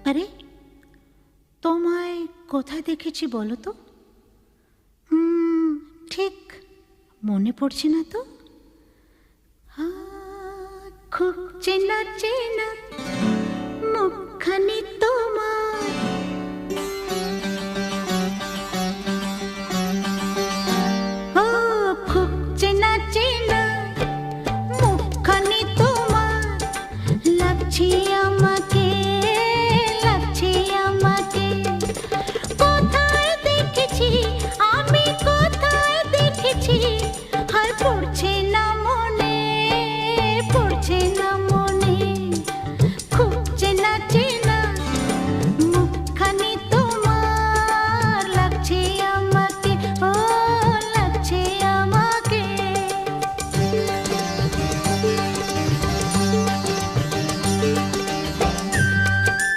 আরে, তোমায় কোথায় দেখেছি বলো তো? ঠিক মনে পড়ছে না তো। খুব চেনা চেনা